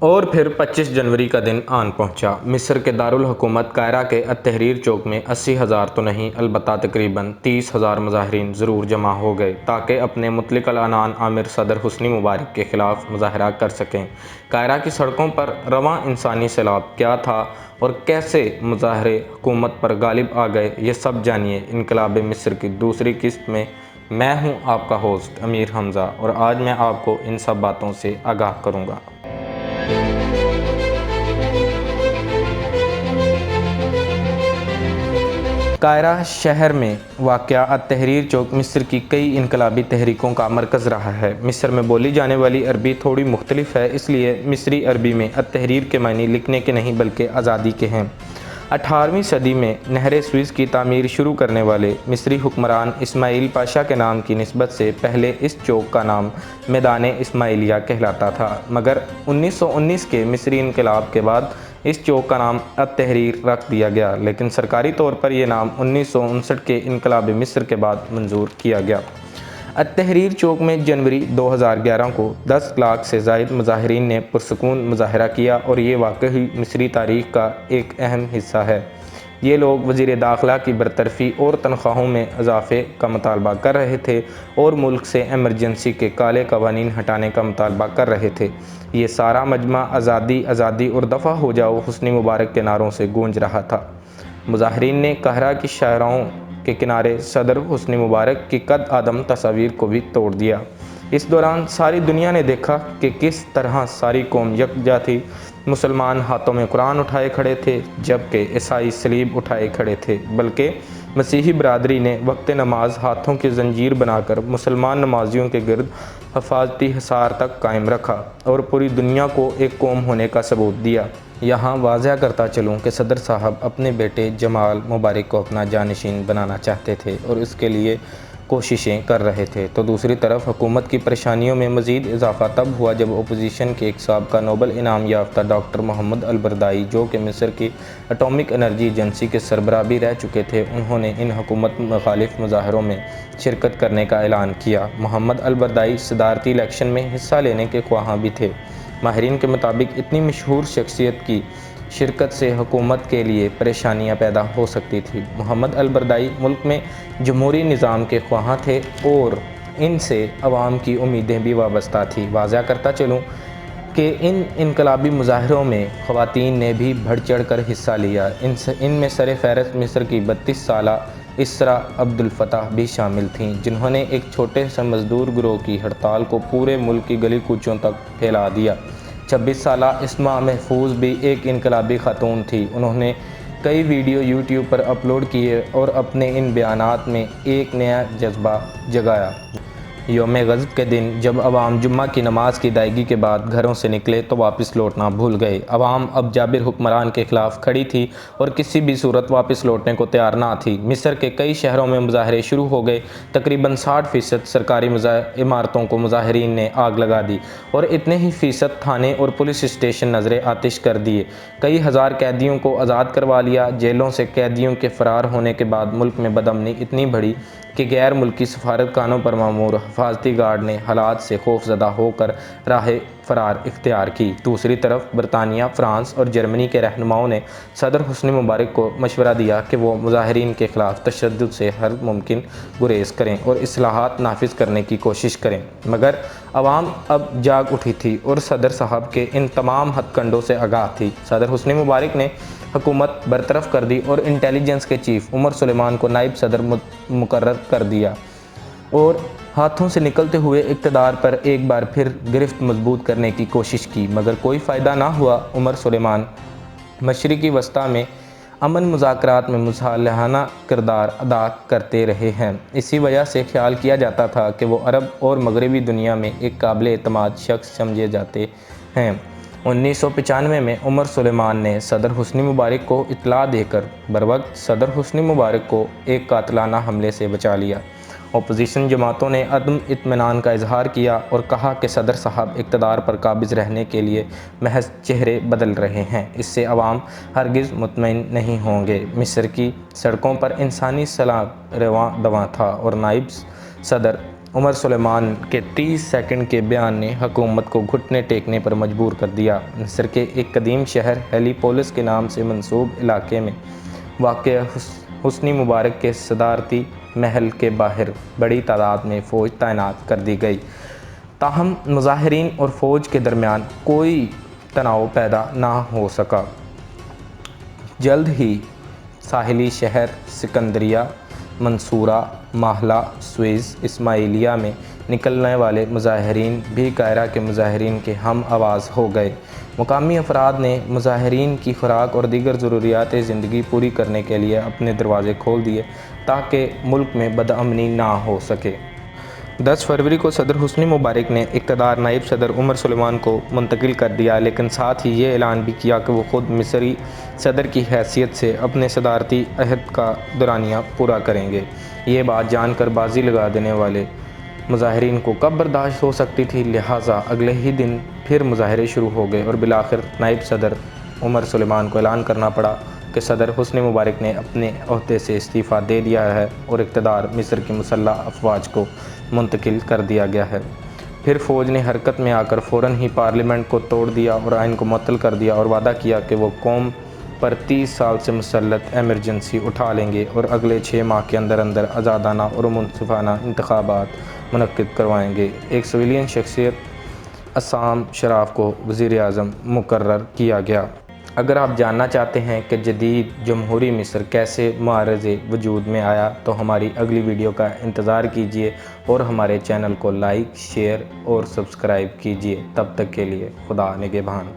اور پھر 25 جنوری کا دن آن پہنچا۔ مصر کے دارالحکومت قاہرہ کے التحریر چوک میں 80,000 تو نہیں البتہ تقریباً 30,000 مظاہرین ضرور جمع ہو گئے تاکہ اپنے مطلق العنان آمر صدر حسنی مبارک کے خلاف مظاہرہ کر سکیں۔ قاہرہ کی سڑکوں پر رواں انسانی سیلاب کیا تھا اور کیسے مظاہرے حکومت پر غالب آ گئے، یہ سب جانیے انقلاب مصر کی دوسری قسط میں۔ میں ہوں آپ کا ہوسٹ امیر حمزہ اور آج میں آپ کو ان سب باتوں سے آگاہ کروں گا۔ قاہرہ شہر میں واقع التحریر چوک مصر کی کئی انقلابی تحریکوں کا مرکز رہا ہے۔ مصر میں بولی جانے والی عربی تھوڑی مختلف ہے، اس لیے مصری عربی میں التحریر کے معنی لکھنے کے نہیں بلکہ آزادی کے ہیں۔ 18ویں صدی میں نہر سوئز کی تعمیر شروع کرنے والے مصری حکمران اسماعیل پاشا کے نام کی نسبت سے پہلے اس چوک کا نام میدان اسماعیلیہ کہلاتا تھا، مگر 1919 کے مصری انقلاب کے بعد اس چوک کا نام التحریر رکھ دیا گیا، لیکن سرکاری طور پر یہ نام 1959 کے انقلاب مصر کے بعد منظور کیا گیا۔ التحریر چوک میں جنوری 2011 کو 10 لاکھ سے زائد مظاہرین نے پرسکون مظاہرہ کیا اور یہ واقعی مصری تاریخ کا ایک اہم حصہ ہے۔ یہ لوگ وزیر داخلہ کی برطرفی اور تنخواہوں میں اضافے کا مطالبہ کر رہے تھے اور ملک سے ایمرجنسی کے کالے قوانین ہٹانے کا مطالبہ کر رہے تھے۔ یہ سارا مجمع آزادی آزادی اور دفع ہو جاؤ حسنی مبارک کے نعروں سے گونج رہا تھا۔ مظاہرین نے قاہرہ کی شاہراہوں کے کنارے صدر حسنی مبارک کی قد آدم تصاویر کو بھی توڑ دیا۔ اس دوران ساری دنیا نے دیکھا کہ کس طرح ساری قوم یکجا تھی۔ مسلمان ہاتھوں میں قرآن اٹھائے کھڑے تھے جبکہ عیسائی صلیب اٹھائے کھڑے تھے، بلکہ مسیحی برادری نے وقت نماز ہاتھوں کی زنجیر بنا کر مسلمان نمازیوں کے گرد حفاظتی حصار تک قائم رکھا اور پوری دنیا کو ایک قوم ہونے کا ثبوت دیا۔ یہاں واضح کرتا چلوں کہ صدر صاحب اپنے بیٹے جمال مبارک کو اپنا جانشین بنانا چاہتے تھے اور اس کے لیے کوششیں کر رہے تھے، تو دوسری طرف حکومت کی پریشانیوں میں مزید اضافہ تب ہوا جب اپوزیشن کے ایک سابقہ نوبل انعام یافتہ ڈاکٹر محمد البرادعی، جو کہ مصر کی اٹامک انرجی ایجنسی کے سربراہ بھی رہ چکے تھے، انہوں نے ان حکومت مخالف مظاہروں میں شرکت کرنے کا اعلان کیا۔ محمد البرادعی صدارتی الیکشن میں حصہ لینے کے خواہاں بھی تھے۔ ماہرین کے مطابق اتنی مشہور شخصیت کی شرکت سے حکومت کے لیے پریشانیاں پیدا ہو سکتی تھیں۔ محمد البرادعی ملک میں جمہوری نظام کے خواہاں تھے اور ان سے عوام کی امیدیں بھی وابستہ تھیں۔ واضح کرتا چلوں کہ ان انقلابی مظاہروں میں خواتین نے بھی بڑھ چڑھ کر حصہ لیا۔ ان میں سر فہرست مصر کی 32 سالہ اسراء عبدالفتاح بھی شامل تھیں، جنہوں نے ایک چھوٹے سے مزدور گروہ کی ہڑتال کو پورے ملک کی گلی کوچوں تک پھیلا دیا۔ 26 سالہ اسماء محفوظ بھی ایک انقلابی خاتون تھی۔ انہوں نے کئی ویڈیو یوٹیوب پر اپلوڈ کیے اور اپنے ان بیانات میں ایک نیا جذبہ جگایا۔ یوم غضب کے دن جب عوام جمعہ کی نماز کی ادائیگی کے بعد گھروں سے نکلے تو واپس لوٹنا بھول گئے۔ عوام اب جابر حکمران کے خلاف کھڑی تھی اور کسی بھی صورت واپس لوٹنے کو تیار نہ تھی۔ مصر کے کئی شہروں میں مظاہرے شروع ہو گئے۔ تقریباً 60% سرکاری عمارتوں کو مظاہرین نے آگ لگا دی اور اتنے ہی فیصد تھانے اور پولیس اسٹیشن نذر آتش کر دیے۔ کئی ہزار قیدیوں کو آزاد کروا لیا۔ جیلوں سے قیدیوں کے فرار ہونے کے بعد ملک میں بدامنی اتنی بڑھی کہ غیر ملکی سفارتخانوں پر مامور حفاظتی گارڈ نے حالات سے خوف زدہ ہو کر راہ فرار اختیار کی۔ دوسری طرف برطانیہ، فرانس اور جرمنی کے رہنماؤں نے صدر حسنی مبارک کو مشورہ دیا کہ وہ مظاہرین کے خلاف تشدد سے ہر ممکن گریز کریں اور اصلاحات نافذ کرنے کی کوشش کریں، مگر عوام اب جاگ اٹھی تھی اور صدر صاحب کے ان تمام ہتھ کنڈوں سے آگاہ تھی۔ صدر حسنی مبارک نے حکومت برطرف کر دی اور انٹیلیجنس کے چیف عمر سلیمان کو نائب صدر مقرر کر دیا اور ہاتھوں سے نکلتے ہوئے اقتدار پر ایک بار پھر گرفت مضبوط کرنے کی کوشش کی، مگر کوئی فائدہ نہ ہوا۔ عمر سلیمان مشرقی وسطیٰ میں امن مذاکرات میں مصالحانہ کردار ادا کرتے رہے ہیں۔ اسی وجہ سے خیال کیا جاتا تھا کہ وہ عرب اور مغربی دنیا میں ایک قابل اعتماد شخص سمجھے جاتے ہیں۔ 1995 میں عمر سلیمان نے صدر حسنی مبارک کو اطلاع دے کر بروقت صدر حسنی مبارک کو ایک قاتلانہ حملے سے بچا لیا۔ اپوزیشن جماعتوں نے عدم اطمینان کا اظہار کیا اور کہا کہ صدر صاحب اقتدار پر قابض رہنے کے لیے محض چہرے بدل رہے ہیں، اس سے عوام ہرگز مطمئن نہیں ہوں گے۔ مصر کی سڑکوں پر انسانی سیلاب رواں دواں تھا اور نائب صدر عمر سلیمان کے 30 سیکنڈ کے بیان نے حکومت کو گھٹنے ٹیکنے پر مجبور کر دیا۔ مصر کے ایک قدیم شہر ہیلیپولس کے نام سے منسوب علاقے میں واقع حسنی مبارک کے صدارتی محل کے باہر بڑی تعداد میں فوج تعینات کر دی گئی، تاہم مظاہرین اور فوج کے درمیان کوئی تناؤ پیدا نہ ہو سکا۔ جلد ہی ساحلی شہر سکندریہ، منصورہ، ماہلہ، سویس، اسماعیلیہ میں نکلنے والے مظاہرین بھی قاہرہ کے مظاہرین کے ہم آواز ہو گئے۔ مقامی افراد نے مظاہرین کی خوراک اور دیگر ضروریات زندگی پوری کرنے کے لیے اپنے دروازے کھول دیے تاکہ ملک میں بدامنی نہ ہو سکے۔ 10 فروری کو صدر حسنی مبارک نے اقتدار نائب صدر عمر سلیمان کو منتقل کر دیا، لیکن ساتھ ہی یہ اعلان بھی کیا کہ وہ خود مصری صدر کی حیثیت سے اپنے صدارتی عہد کا دورانیہ پورا کریں گے۔ یہ بات جان کر بازی لگا دینے والے مظاہرین کو کب برداشت ہو سکتی تھی، لہٰذا اگلے ہی دن پھر مظاہرے شروع ہو گئے اور بالآخر نائب صدر عمر سلیمان کو اعلان کرنا پڑا کہ صدر حسنی مبارک نے اپنے عہدے سے استعفیٰ دے دیا ہے اور اقتدار مصر کی مسلح افواج کو منتقل کر دیا گیا ہے۔ پھر فوج نے حرکت میں آ کر فوراً ہی پارلیمنٹ کو توڑ دیا اور آئین کو معطل کر دیا اور وعدہ کیا کہ وہ قوم پر 30 سال سے مسلط ایمرجنسی اٹھا لیں گے اور اگلے 6 ماہ کے اندر آزادانہ اور منصفانہ انتخابات منعقد کروائیں گے۔ ایک سویلین شخصیت عصام شراف کو وزیر اعظم مقرر کیا گیا۔ اگر آپ جاننا چاہتے ہیں کہ جدید جمہوری مصر کیسے معرض وجود میں آیا تو ہماری اگلی ویڈیو کا انتظار کیجیے اور ہمارے چینل کو لائک، شیئر اور سبسکرائب کیجیے۔ تب تک کے لیے خدا نگہبان۔